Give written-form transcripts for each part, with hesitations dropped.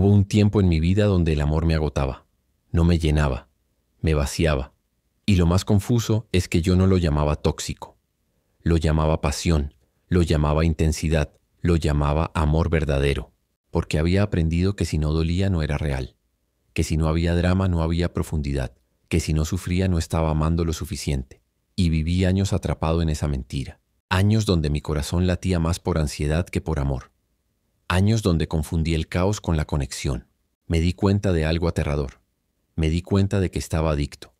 Hubo un tiempo en mi vida donde el amor me agotaba, no me llenaba, me vaciaba. Y lo más confuso es que yo no lo llamaba tóxico. Lo llamaba pasión, lo llamaba intensidad, lo llamaba amor verdadero, porque había aprendido que si no dolía no era real, que si no había drama no había profundidad, que si no sufría no estaba amando lo suficiente. Y viví años atrapado en esa mentira. Años donde mi corazón latía más por ansiedad que por amor. Años donde confundí el caos con la conexión. Me di cuenta de algo aterrador. Me di cuenta de que estaba adicto.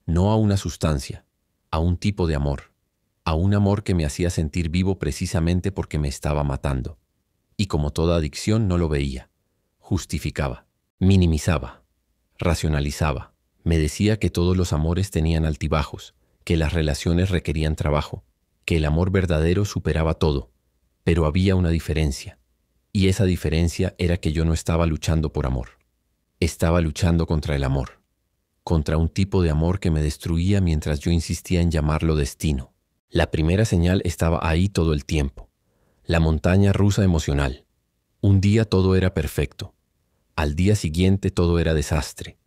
No a una sustancia, a un tipo de amor. A un amor que me hacía sentir vivo precisamente porque me estaba matando. Y como toda adicción no lo veía. Justificaba, minimizaba, racionalizaba. Me decía que todos los amores tenían altibajos, que las relaciones requerían trabajo, que el amor verdadero superaba todo. Pero había una diferencia. Y esa diferencia era que yo no estaba luchando por amor. Estaba luchando contra el amor. Contra un tipo de amor que me destruía mientras yo insistía en llamarlo destino. La primera señal estaba ahí todo el tiempo. La montaña rusa emocional. Un día todo era perfecto. Al día siguiente todo era desastre.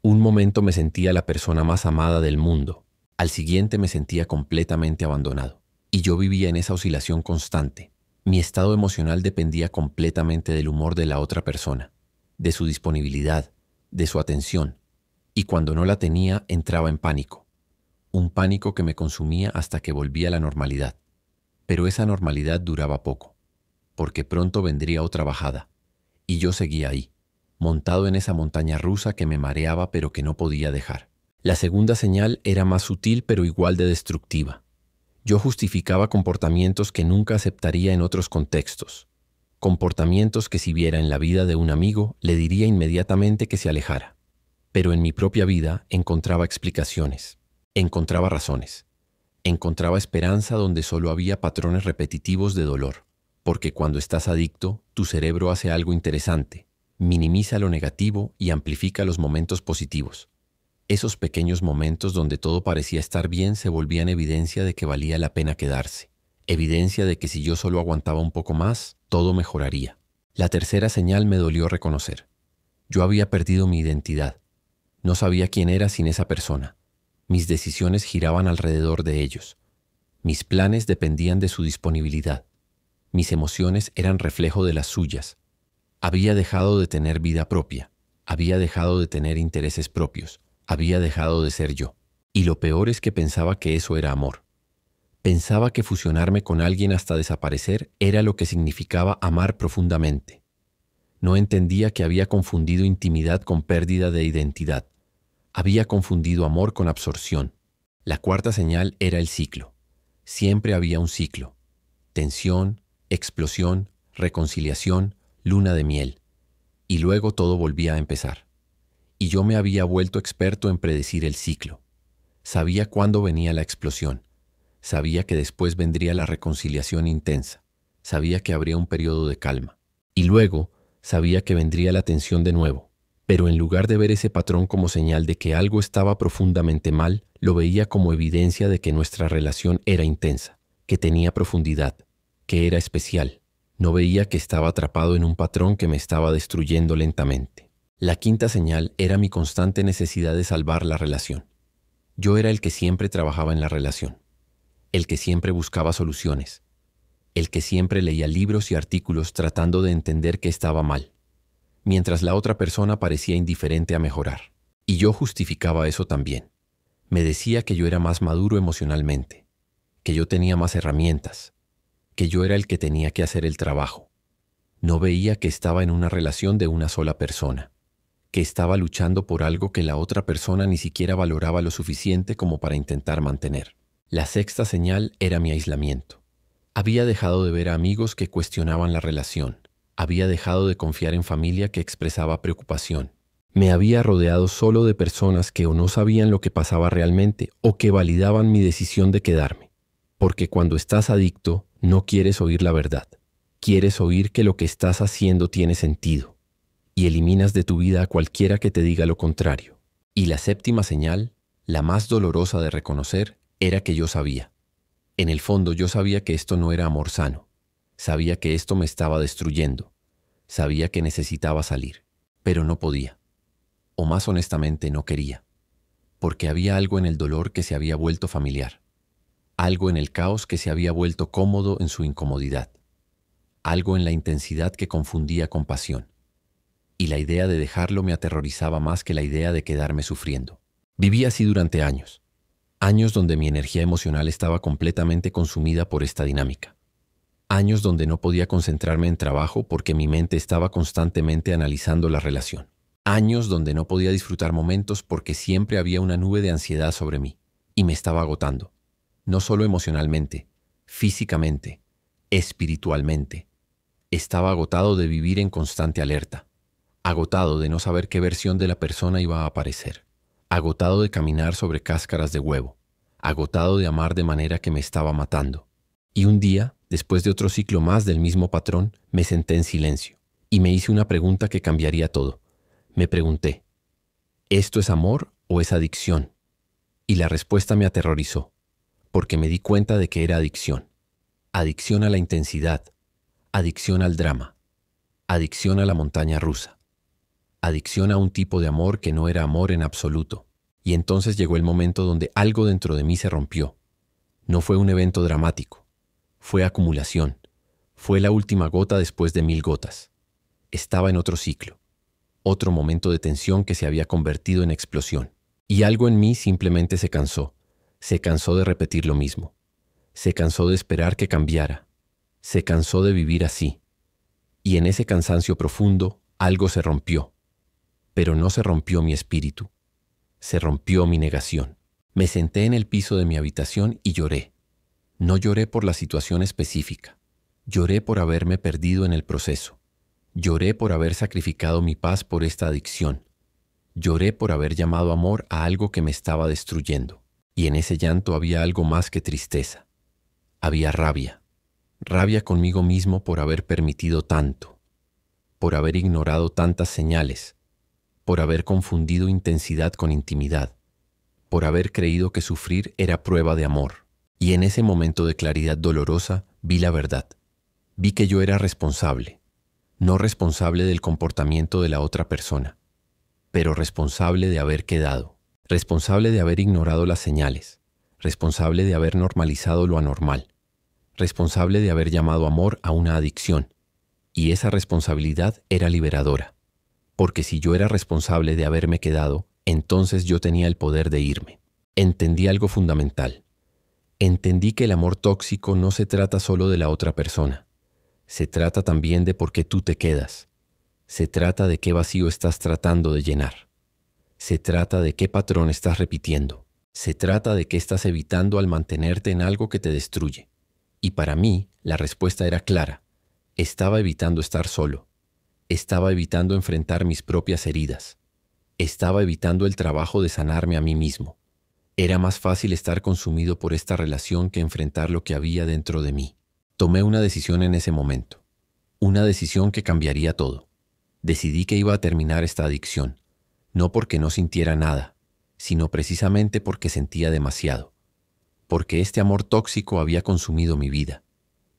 Un momento me sentía la persona más amada del mundo. Al siguiente me sentía completamente abandonado. Y yo vivía en esa oscilación constante. Mi estado emocional dependía completamente del humor de la otra persona, de su disponibilidad, de su atención. Y cuando no la tenía, entraba en pánico. Un pánico que me consumía hasta que volvía a la normalidad. Pero esa normalidad duraba poco, porque pronto vendría otra bajada. Y yo seguía ahí, montado en esa montaña rusa que me mareaba pero que no podía dejar. La segunda señal era más sutil pero igual de destructiva. Yo justificaba comportamientos que nunca aceptaría en otros contextos. Comportamientos que si viera en la vida de un amigo, le diría inmediatamente que se alejara. Pero en mi propia vida encontraba explicaciones, encontraba razones, encontraba esperanza donde solo había patrones repetitivos de dolor. Porque cuando estás adicto, tu cerebro hace algo interesante, minimiza lo negativo y amplifica los momentos positivos. Esos pequeños momentos donde todo parecía estar bien se volvían evidencia de que valía la pena quedarse, evidencia de que si yo solo aguantaba un poco más, todo mejoraría. La tercera señal me dolió reconocer. Yo había perdido mi identidad. No sabía quién era sin esa persona. Mis decisiones giraban alrededor de ellos. Mis planes dependían de su disponibilidad. Mis emociones eran reflejo de las suyas. Había dejado de tener vida propia. Había dejado de tener intereses propios. Había dejado de ser yo. Y lo peor es que pensaba que eso era amor. Pensaba que fusionarme con alguien hasta desaparecer era lo que significaba amar profundamente. No entendía que había confundido intimidad con pérdida de identidad. Había confundido amor con absorción. La cuarta señal era el ciclo. Siempre había un ciclo. Tensión, explosión, reconciliación, luna de miel. Y luego todo volvía a empezar. Y yo me había vuelto experto en predecir el ciclo. Sabía cuándo venía la explosión. Sabía que después vendría la reconciliación intensa. Sabía que habría un periodo de calma. Y luego sabía que vendría la tensión de nuevo. Pero en lugar de ver ese patrón como señal de que algo estaba profundamente mal, lo veía como evidencia de que nuestra relación era intensa, que tenía profundidad, que era especial. No veía que estaba atrapado en un patrón que me estaba destruyendo lentamente. La quinta señal era mi constante necesidad de salvar la relación. Yo era el que siempre trabajaba en la relación, el que siempre buscaba soluciones, el que siempre leía libros y artículos tratando de entender qué estaba mal, mientras la otra persona parecía indiferente a mejorar. Y yo justificaba eso también. Me decía que yo era más maduro emocionalmente, que yo tenía más herramientas, que yo era el que tenía que hacer el trabajo. No veía que estaba en una relación de una sola persona, que estaba luchando por algo que la otra persona ni siquiera valoraba lo suficiente como para intentar mantener. La sexta señal era mi aislamiento. Había dejado de ver a amigos que cuestionaban la relación. Había dejado de confiar en familia que expresaba preocupación. Me había rodeado solo de personas que o no sabían lo que pasaba realmente o que validaban mi decisión de quedarme. Porque cuando estás adicto, no quieres oír la verdad. Quieres oír que lo que estás haciendo tiene sentido. Y eliminas de tu vida a cualquiera que te diga lo contrario. Y la séptima señal, la más dolorosa de reconocer, era que yo sabía. En el fondo yo sabía que esto no era amor sano. Sabía que esto me estaba destruyendo. Sabía que necesitaba salir. pero no podía, o más honestamente no quería, porque había algo en el dolor que se había vuelto familiar, algo en el caos que se había vuelto cómodo en su incomodidad, algo en la intensidad que confundía con pasión, y la idea de dejarlo me aterrorizaba más que la idea de quedarme sufriendo. Viví así durante años, años donde mi energía emocional estaba completamente consumida por esta dinámica. Años donde no podía concentrarme en trabajo porque mi mente estaba constantemente analizando la relación. Años donde no podía disfrutar momentos porque siempre había una nube de ansiedad sobre mí y me estaba agotando. No solo emocionalmente, físicamente, espiritualmente. Estaba agotado de vivir en constante alerta. Agotado de no saber qué versión de la persona iba a aparecer. Agotado de caminar sobre cáscaras de huevo. Agotado de amar de manera que me estaba matando. Y un día, después de otro ciclo más del mismo patrón, me senté en silencio y me hice una pregunta que cambiaría todo. Me pregunté, ¿esto es amor o es adicción? Y la respuesta me aterrorizó, porque me di cuenta de que era adicción. Adicción a la intensidad, adicción al drama, adicción a la montaña rusa, adicción a un tipo de amor que no era amor en absoluto. Y entonces llegó el momento donde algo dentro de mí se rompió. No fue un evento dramático. Fue acumulación. Fue la última gota después de 1000 gotas. Estaba en otro ciclo. Otro momento de tensión que se había convertido en explosión. Y algo en mí simplemente se cansó. Se cansó de repetir lo mismo. Se cansó de esperar que cambiara. Se cansó de vivir así. Y en ese cansancio profundo, algo se rompió. Pero no se rompió mi espíritu. Se rompió mi negación. Me senté en el piso de mi habitación y lloré. No lloré por la situación específica. Lloré por haberme perdido en el proceso. Lloré por haber sacrificado mi paz por esta adicción. Lloré por haber llamado amor a algo que me estaba destruyendo. Y en ese llanto había algo más que tristeza. Había rabia. Rabia conmigo mismo por haber permitido tanto. Por haber ignorado tantas señales. Por haber confundido intensidad con intimidad. Por haber creído que sufrir era prueba de amor. Y en ese momento de claridad dolorosa vi la verdad. Vi que yo era responsable. No responsable del comportamiento de la otra persona, pero responsable de haber quedado. Responsable de haber ignorado las señales. Responsable de haber normalizado lo anormal. Responsable de haber llamado amor a una adicción. Y esa responsabilidad era liberadora. Porque si yo era responsable de haberme quedado, entonces yo tenía el poder de irme. Entendí algo fundamental. Entendí que el amor tóxico no se trata solo de la otra persona. Se trata también de por qué tú te quedas. Se trata de qué vacío estás tratando de llenar. Se trata de qué patrón estás repitiendo. Se trata de qué estás evitando al mantenerte en algo que te destruye. Y para mí, la respuesta era clara. Estaba evitando estar solo. Estaba evitando enfrentar mis propias heridas. Estaba evitando el trabajo de sanarme a mí mismo. Era más fácil estar consumido por esta relación que enfrentar lo que había dentro de mí. Tomé una decisión en ese momento. Una decisión que cambiaría todo. Decidí que iba a terminar esta adicción. No porque no sintiera nada, sino precisamente porque sentía demasiado. Porque este amor tóxico había consumido mi vida.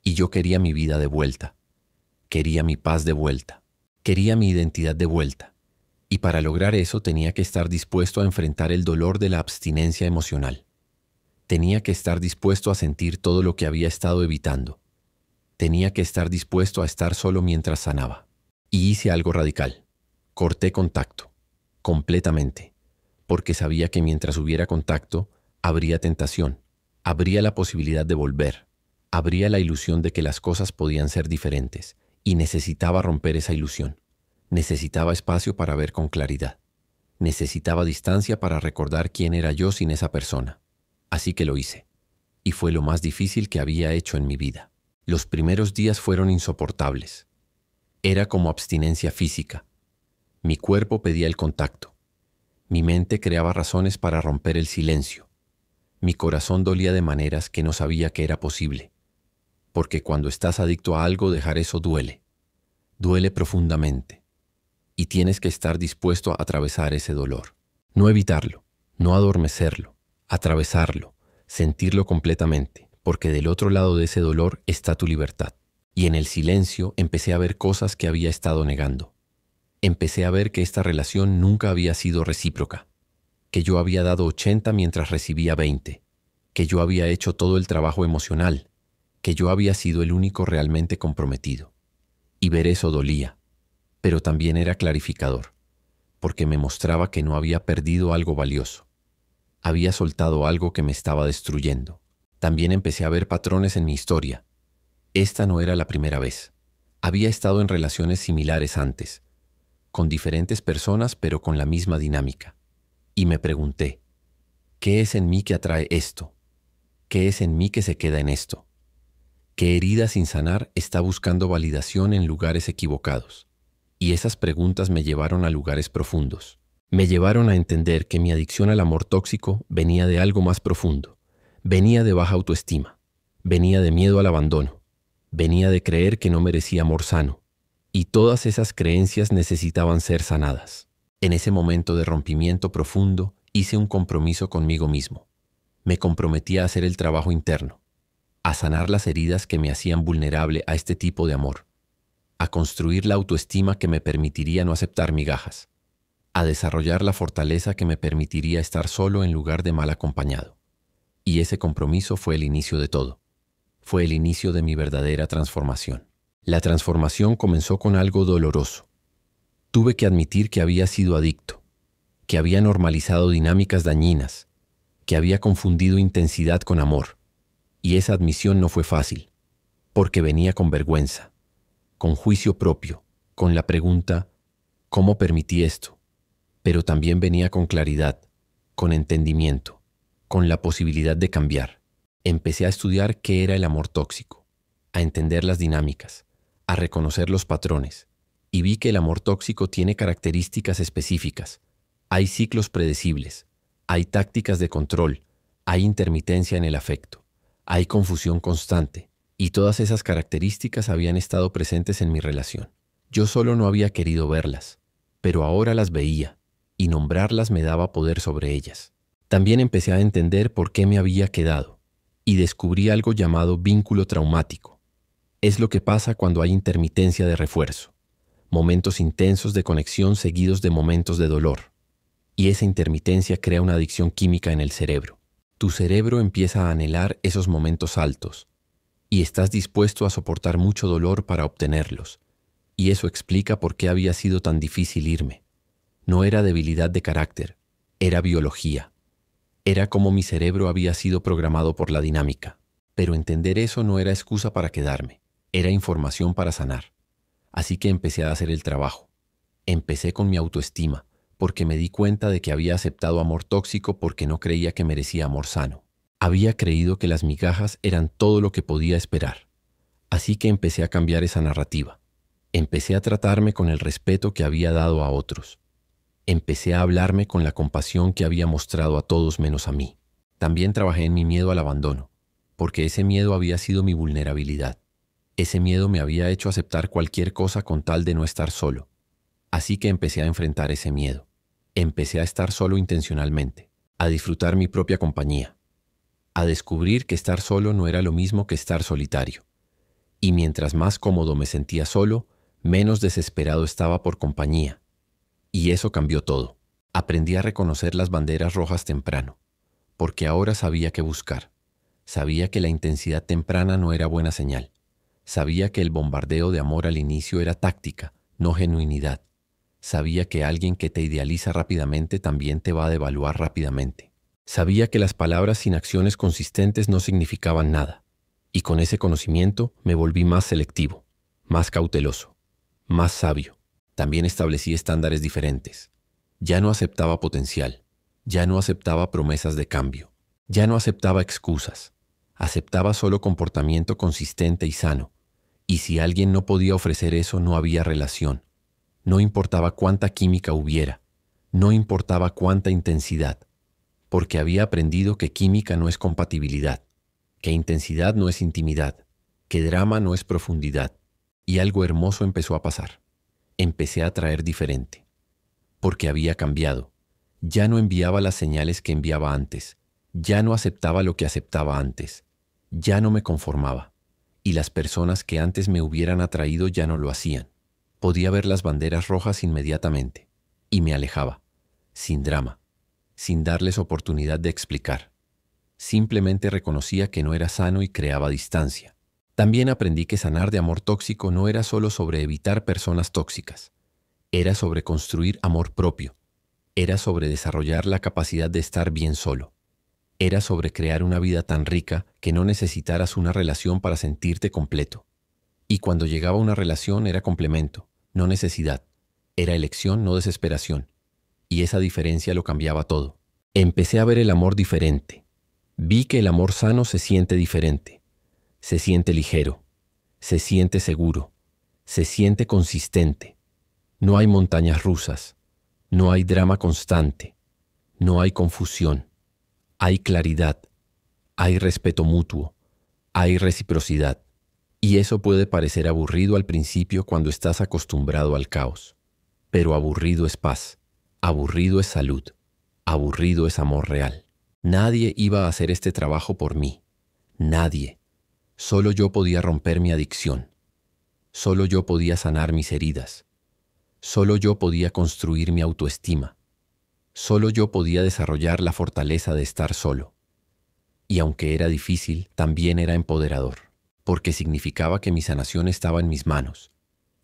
Y yo quería mi vida de vuelta. Quería mi paz de vuelta. Quería mi identidad de vuelta. Y para lograr eso tenía que estar dispuesto a enfrentar el dolor de la abstinencia emocional. Tenía que estar dispuesto a sentir todo lo que había estado evitando. Tenía que estar dispuesto a estar solo mientras sanaba. Y hice algo radical. Corté contacto. Completamente. Porque sabía que mientras hubiera contacto, habría tentación. Habría la posibilidad de volver. Habría la ilusión de que las cosas podían ser diferentes. Y necesitaba romper esa ilusión. Necesitaba espacio para ver con claridad. Necesitaba distancia para recordar quién era yo sin esa persona. Así que lo hice. Y fue lo más difícil que había hecho en mi vida. Los primeros días fueron insoportables. Era como abstinencia física. Mi cuerpo pedía el contacto. Mi mente creaba razones para romper el silencio. Mi corazón dolía de maneras que no sabía que era posible. Porque cuando estás adicto a algo, dejar eso duele. Duele profundamente. Y tienes que estar dispuesto a atravesar ese dolor. No evitarlo, no adormecerlo, atravesarlo, sentirlo completamente, porque del otro lado de ese dolor está tu libertad. Y en el silencio empecé a ver cosas que había estado negando. Empecé a ver que esta relación nunca había sido recíproca, que yo había dado 80 mientras recibía 20, que yo había hecho todo el trabajo emocional, que yo había sido el único realmente comprometido. Y ver eso dolía, pero también era clarificador, porque me mostraba que no había perdido algo valioso. Había soltado algo que me estaba destruyendo. También empecé a ver patrones en mi historia. Esta no era la primera vez. Había estado en relaciones similares antes, con diferentes personas pero con la misma dinámica. Y me pregunté, ¿qué es en mí que atrae esto? ¿Qué es en mí que se queda en esto? ¿Qué herida sin sanar está buscando validación en lugares equivocados? Y esas preguntas me llevaron a lugares profundos. Me llevaron a entender que mi adicción al amor tóxico venía de algo más profundo. Venía de baja autoestima. Venía de miedo al abandono. Venía de creer que no merecía amor sano. Y todas esas creencias necesitaban ser sanadas. En ese momento de rompimiento profundo, hice un compromiso conmigo mismo. Me comprometí a hacer el trabajo interno, a sanar las heridas que me hacían vulnerable a este tipo de amor, a construir la autoestima que me permitiría no aceptar migajas, a desarrollar la fortaleza que me permitiría estar solo en lugar de mal acompañado. Y ese compromiso fue el inicio de todo. Fue el inicio de mi verdadera transformación. La transformación comenzó con algo doloroso. Tuve que admitir que había sido adicto, que había normalizado dinámicas dañinas, que había confundido intensidad con amor. Y esa admisión no fue fácil, porque venía con vergüenza, con juicio propio, con la pregunta, ¿cómo permití esto? Pero también venía con claridad, con entendimiento, con la posibilidad de cambiar. Empecé a estudiar qué era el amor tóxico, a entender las dinámicas, a reconocer los patrones, y vi que el amor tóxico tiene características específicas. Hay ciclos predecibles, hay tácticas de control, hay intermitencia en el afecto, hay confusión constante, y todas esas características habían estado presentes en mi relación. Yo solo no había querido verlas, pero ahora las veía, y nombrarlas me daba poder sobre ellas. También empecé a entender por qué me había quedado, y descubrí algo llamado vínculo traumático. Es lo que pasa cuando hay intermitencia de refuerzo, momentos intensos de conexión seguidos de momentos de dolor. Y esa intermitencia crea una adicción química en el cerebro. Tu cerebro empieza a anhelar esos momentos altos, y estás dispuesto a soportar mucho dolor para obtenerlos. Y eso explica por qué había sido tan difícil irme. No era debilidad de carácter, era biología. Era como mi cerebro había sido programado por la dinámica. Pero entender eso no era excusa para quedarme, era información para sanar. Así que empecé a hacer el trabajo. Empecé con mi autoestima, porque me di cuenta de que había aceptado amor tóxico porque no creía que merecía amor sano. Había creído que las migajas eran todo lo que podía esperar. Así que empecé a cambiar esa narrativa. Empecé a tratarme con el respeto que había dado a otros. Empecé a hablarme con la compasión que había mostrado a todos menos a mí. También trabajé en mi miedo al abandono, porque ese miedo había sido mi vulnerabilidad. Ese miedo me había hecho aceptar cualquier cosa con tal de no estar solo. Así que empecé a enfrentar ese miedo. Empecé a estar solo intencionalmente, a disfrutar mi propia compañía, a descubrir que estar solo no era lo mismo que estar solitario. Y mientras más cómodo me sentía solo, menos desesperado estaba por compañía. Y eso cambió todo. Aprendí a reconocer las banderas rojas temprano, porque ahora sabía qué buscar. Sabía que la intensidad temprana no era buena señal. Sabía que el bombardeo de amor al inicio era táctica, no genuinidad. Sabía que alguien que te idealiza rápidamente también te va a devaluar rápidamente. Sabía que las palabras sin acciones consistentes no significaban nada. Y con ese conocimiento me volví más selectivo, más cauteloso, más sabio. También establecí estándares diferentes. Ya no aceptaba potencial. Ya no aceptaba promesas de cambio. Ya no aceptaba excusas. Aceptaba solo comportamiento consistente y sano. Y si alguien no podía ofrecer eso, no había relación. No importaba cuánta química hubiera. No importaba cuánta intensidad. Porque había aprendido que química no es compatibilidad, que intensidad no es intimidad, que drama no es profundidad. Y algo hermoso empezó a pasar. Empecé a atraer diferente. Porque había cambiado. Ya no enviaba las señales que enviaba antes. Ya no aceptaba lo que aceptaba antes. Ya no me conformaba. Y las personas que antes me hubieran atraído ya no lo hacían. Podía ver las banderas rojas inmediatamente, y me alejaba, sin drama, sin darles oportunidad de explicar. Simplemente reconocía que no era sano y creaba distancia. También aprendí que sanar de amor tóxico no era solo sobre evitar personas tóxicas. Era sobre construir amor propio. Era sobre desarrollar la capacidad de estar bien solo. Era sobre crear una vida tan rica que no necesitaras una relación para sentirte completo. Y cuando llegaba una relación era complemento, no necesidad. Era elección, no desesperación. Y esa diferencia lo cambiaba todo. Empecé a ver el amor diferente. Vi que el amor sano se siente diferente. Se siente ligero. Se siente seguro. Se siente consistente. No hay montañas rusas. No hay drama constante. No hay confusión. Hay claridad. Hay respeto mutuo. Hay reciprocidad. Y eso puede parecer aburrido al principio cuando estás acostumbrado al caos. Pero aburrido es paz. Aburrido es salud. Aburrido es amor real. Nadie iba a hacer este trabajo por mí. Nadie. Solo yo podía romper mi adicción. Solo yo podía sanar mis heridas. Solo yo podía construir mi autoestima. Solo yo podía desarrollar la fortaleza de estar solo. Y aunque era difícil, también era empoderador, porque significaba que mi sanación estaba en mis manos,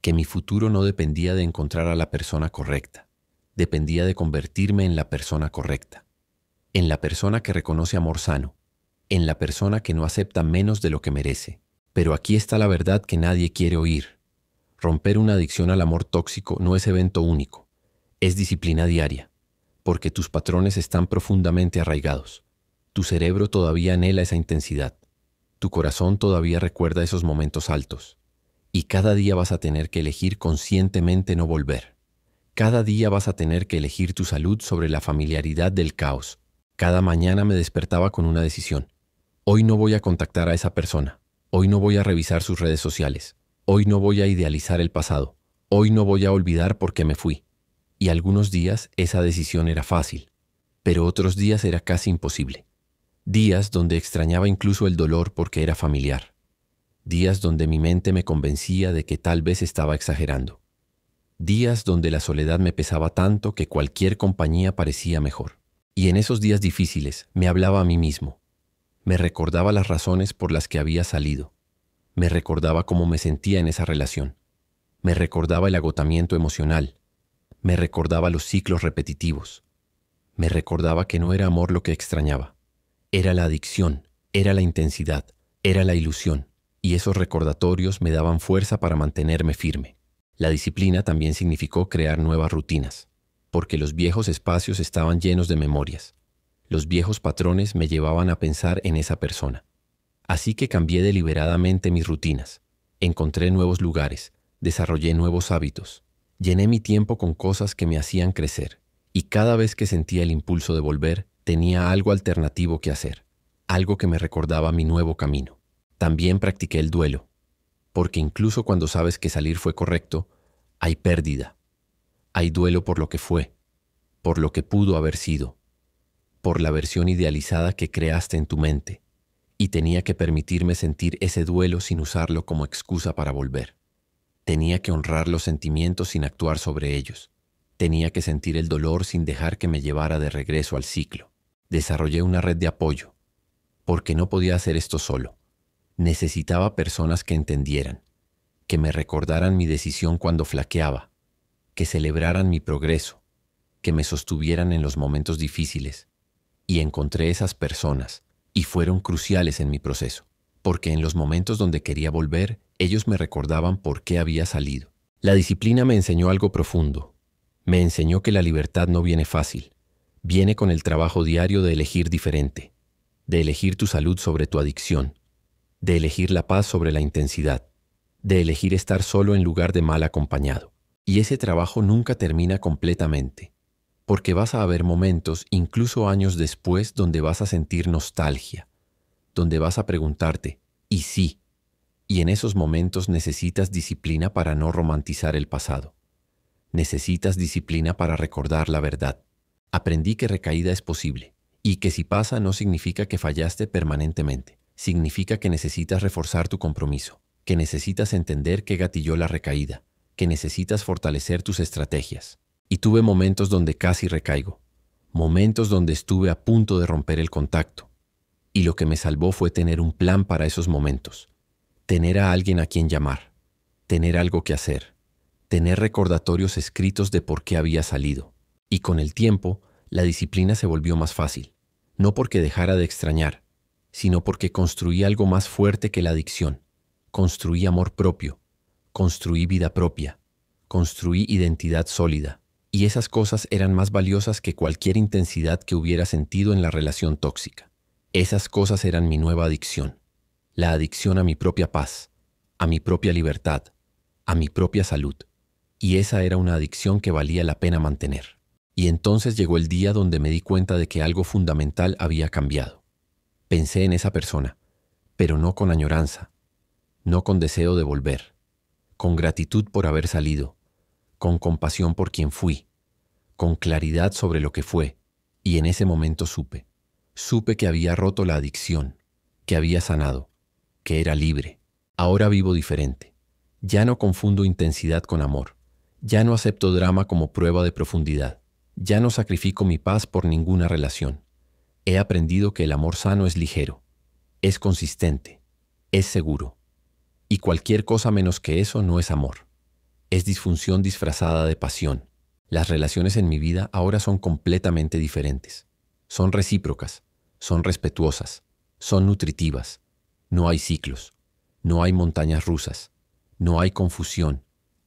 que mi futuro no dependía de encontrar a la persona correcta, dependía de convertirme en la persona correcta, en la persona que reconoce amor sano, en la persona que no acepta menos de lo que merece. Pero aquí está la verdad que nadie quiere oír. Romper una adicción al amor tóxico no es evento único, es disciplina diaria, porque tus patrones están profundamente arraigados. Tu cerebro todavía anhela esa intensidad. Tu corazón todavía recuerda esos momentos altos. Y cada día vas a tener que elegir conscientemente no volver. Cada día vas a tener que elegir tu salud sobre la familiaridad del caos. Cada mañana me despertaba con una decisión. Hoy no voy a contactar a esa persona. Hoy no voy a revisar sus redes sociales. Hoy no voy a idealizar el pasado. Hoy no voy a olvidar por qué me fui. Y algunos días esa decisión era fácil, pero otros días era casi imposible. Días donde extrañaba incluso el dolor porque era familiar. Días donde mi mente me convencía de que tal vez estaba exagerando. Días donde la soledad me pesaba tanto que cualquier compañía parecía mejor. Y en esos días difíciles me hablaba a mí mismo. Me recordaba las razones por las que había salido. Me recordaba cómo me sentía en esa relación. Me recordaba el agotamiento emocional. Me recordaba los ciclos repetitivos. Me recordaba que no era amor lo que extrañaba. Era la adicción, era la intensidad, era la ilusión. Y esos recordatorios me daban fuerza para mantenerme firme. La disciplina también significó crear nuevas rutinas, porque los viejos espacios estaban llenos de memorias. Los viejos patrones me llevaban a pensar en esa persona. Así que cambié deliberadamente mis rutinas. Encontré nuevos lugares, desarrollé nuevos hábitos. Llené mi tiempo con cosas que me hacían crecer. Y cada vez que sentía el impulso de volver, tenía algo alternativo que hacer. Algo que me recordaba mi nuevo camino. También practiqué el duelo. Porque incluso cuando sabes que salir fue correcto, hay pérdida. Hay duelo por lo que fue, por lo que pudo haber sido, por la versión idealizada que creaste en tu mente. Y tenía que permitirme sentir ese duelo sin usarlo como excusa para volver. Tenía que honrar los sentimientos sin actuar sobre ellos. Tenía que sentir el dolor sin dejar que me llevara de regreso al ciclo. Desarrollé una red de apoyo, porque no podía hacer esto solo. Necesitaba personas que entendieran, que me recordaran mi decisión cuando flaqueaba, que celebraran mi progreso, que me sostuvieran en los momentos difíciles. Y encontré esas personas, y fueron cruciales en mi proceso, porque en los momentos donde quería volver, ellos me recordaban por qué había salido. La disciplina me enseñó algo profundo. Me enseñó que la libertad no viene fácil. Viene con el trabajo diario de elegir diferente, de elegir tu salud sobre tu adicción, de elegir la paz sobre la intensidad, de elegir estar solo en lugar de mal acompañado. Y ese trabajo nunca termina completamente, porque vas a haber momentos, incluso años después, donde vas a sentir nostalgia, donde vas a preguntarte, ¿y sí? Y en esos momentos necesitas disciplina para no romantizar el pasado. Necesitas disciplina para recordar la verdad. Aprendí que recaída es posible, y que si pasa no significa que fallaste permanentemente. Significa que necesitas reforzar tu compromiso, que necesitas entender qué gatilló la recaída, que necesitas fortalecer tus estrategias. Y tuve momentos donde casi recaigo, momentos donde estuve a punto de romper el contacto. Y lo que me salvó fue tener un plan para esos momentos, tener a alguien a quien llamar, tener algo que hacer, tener recordatorios escritos de por qué había salido. Y con el tiempo, la disciplina se volvió más fácil, no porque dejara de extrañar, sino porque construí algo más fuerte que la adicción. Construí amor propio, construí vida propia, construí identidad sólida. Y esas cosas eran más valiosas que cualquier intensidad que hubiera sentido en la relación tóxica. Esas cosas eran mi nueva adicción. La adicción a mi propia paz, a mi propia libertad, a mi propia salud. Y esa era una adicción que valía la pena mantener. Y entonces llegó el día donde me di cuenta de que algo fundamental había cambiado. Pensé en esa persona, pero no con añoranza, no con deseo de volver, con gratitud por haber salido, con compasión por quien fui, con claridad sobre lo que fue, y en ese momento supe que había roto la adicción, que había sanado, que era libre. Ahora vivo diferente. Ya no confundo intensidad con amor. Ya no acepto drama como prueba de profundidad. Ya no sacrifico mi paz por ninguna relación. He aprendido que el amor sano es ligero, es consistente, es seguro. Y cualquier cosa menos que eso no es amor. Es disfunción disfrazada de pasión. Las relaciones en mi vida ahora son completamente diferentes. Son recíprocas, son respetuosas, son nutritivas. No hay ciclos, no hay montañas rusas, no hay confusión,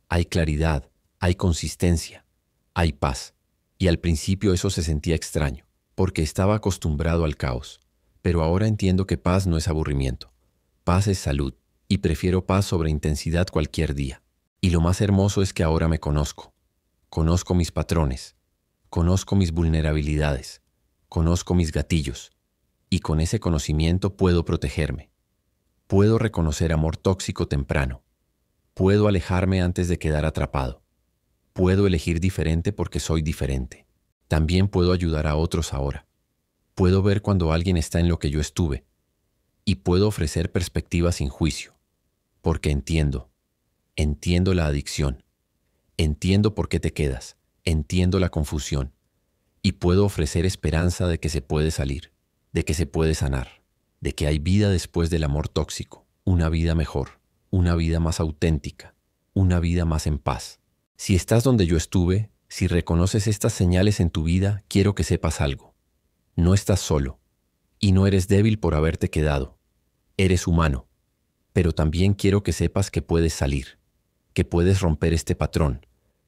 hay claridad, hay consistencia, hay paz. Y al principio eso se sentía extraño, porque estaba acostumbrado al caos. Pero ahora entiendo que paz no es aburrimiento. Paz es salud, y prefiero paz sobre intensidad cualquier día. Y lo más hermoso es que ahora me conozco. Conozco mis patrones, conozco mis vulnerabilidades, conozco mis gatillos, y con ese conocimiento puedo protegerme. Puedo reconocer amor tóxico temprano. Puedo alejarme antes de quedar atrapado. Puedo elegir diferente porque soy diferente. También puedo ayudar a otros ahora. Puedo ver cuando alguien está en lo que yo estuve. Y puedo ofrecer perspectivas sin juicio. Porque entiendo la adicción. Entiendo por qué te quedas. Entiendo la confusión. Y puedo ofrecer esperanza de que se puede salir, de que se puede sanar, de que hay vida después del amor tóxico, una vida mejor, una vida más auténtica, una vida más en paz. Si estás donde yo estuve, si reconoces estas señales en tu vida, quiero que sepas algo. No estás solo, y no eres débil por haberte quedado. Eres humano, pero también quiero que sepas que puedes salir, que puedes romper este patrón,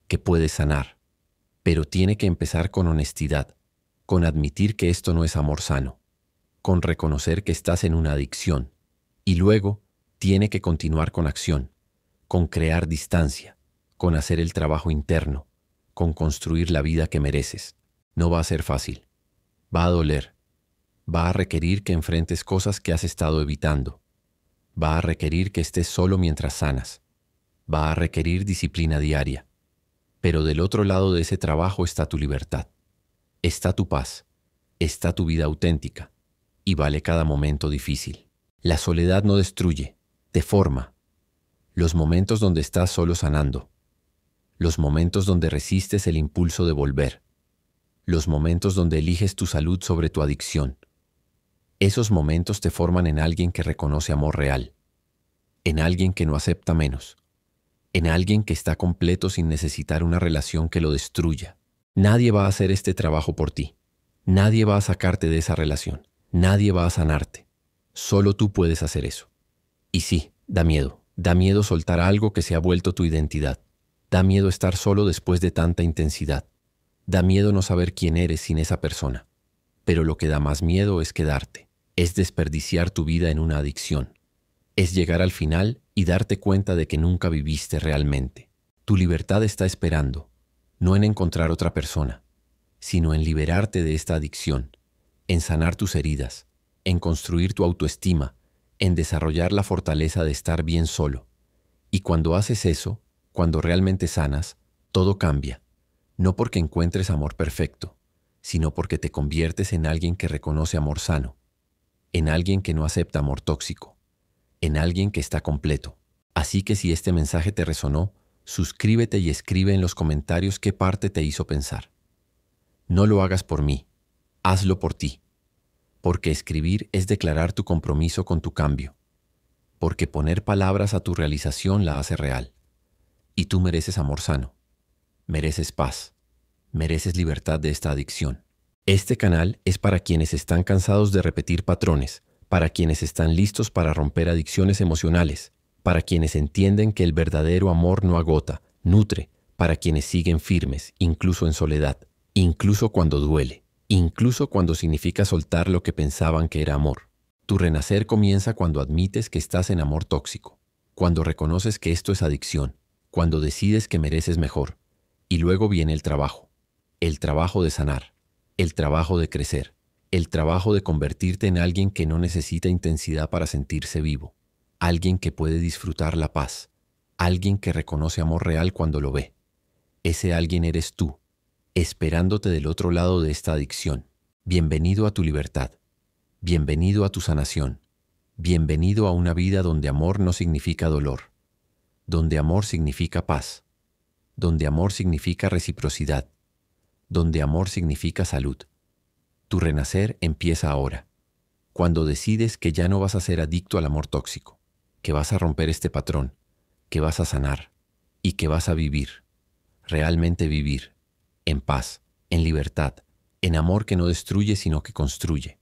que puedes sanar. Pero tiene que empezar con honestidad, con admitir que esto no es amor sano, con reconocer que estás en una adicción, y luego tiene que continuar con acción, con crear distancia, con hacer el trabajo interno, con construir la vida que mereces. No va a ser fácil, va a doler, va a requerir que enfrentes cosas que has estado evitando, va a requerir que estés solo mientras sanas, va a requerir disciplina diaria. Pero del otro lado de ese trabajo está tu libertad, está tu paz, está tu vida auténtica, y vale cada momento difícil. La soledad no destruye, te forma. Los momentos donde estás solo sanando, los momentos donde resistes el impulso de volver, los momentos donde eliges tu salud sobre tu adicción. Esos momentos te forman en alguien que reconoce amor real, en alguien que no acepta menos, en alguien que está completo sin necesitar una relación que lo destruya. Nadie va a hacer este trabajo por ti. Nadie va a sacarte de esa relación. Nadie va a sanarte. Solo tú puedes hacer eso. Y sí, da miedo. Da miedo soltar algo que se ha vuelto tu identidad. Da miedo estar solo después de tanta intensidad. Da miedo no saber quién eres sin esa persona. Pero lo que da más miedo es quedarte. Es desperdiciar tu vida en una adicción. Es llegar al final y darte cuenta de que nunca viviste realmente. Tu libertad está esperando, no en encontrar otra persona, sino en liberarte de esta adicción, en sanar tus heridas, en construir tu autoestima, en desarrollar la fortaleza de estar bien solo. Y cuando haces eso, cuando realmente sanas, todo cambia, no porque encuentres amor perfecto, sino porque te conviertes en alguien que reconoce amor sano, en alguien que no acepta amor tóxico, en alguien que está completo. Así que si este mensaje te resonó, Suscríbete y escribe en los comentarios qué parte te hizo pensar. No lo hagas por mí, hazlo por ti. Porque escribir es declarar tu compromiso con tu cambio. Porque poner palabras a tu realización la hace real. Y tú mereces amor sano. Mereces paz. Mereces libertad de esta adicción. Este canal es para quienes están cansados de repetir patrones, para quienes están listos para romper adicciones emocionales, para quienes entienden que el verdadero amor no agota, nutre, para quienes siguen firmes, incluso en soledad, incluso cuando duele, incluso cuando significa soltar lo que pensaban que era amor. Tu renacer comienza cuando admites que estás en amor tóxico, cuando reconoces que esto es adicción, cuando decides que mereces mejor. Y luego viene el trabajo de sanar, el trabajo de crecer, el trabajo de convertirte en alguien que no necesita intensidad para sentirse vivo, alguien que puede disfrutar la paz, alguien que reconoce amor real cuando lo ve. Ese alguien eres tú, esperándote del otro lado de esta adicción. Bienvenido a tu libertad, bienvenido a tu sanación, bienvenido a una vida donde amor no significa dolor, donde amor significa paz, donde amor significa reciprocidad, donde amor significa salud. Tu renacer empieza ahora, cuando decides que ya no vas a ser adicto al amor tóxico, que vas a romper este patrón, que vas a sanar y que vas a vivir, realmente vivir, en paz, en libertad, en amor que no destruye sino que construye.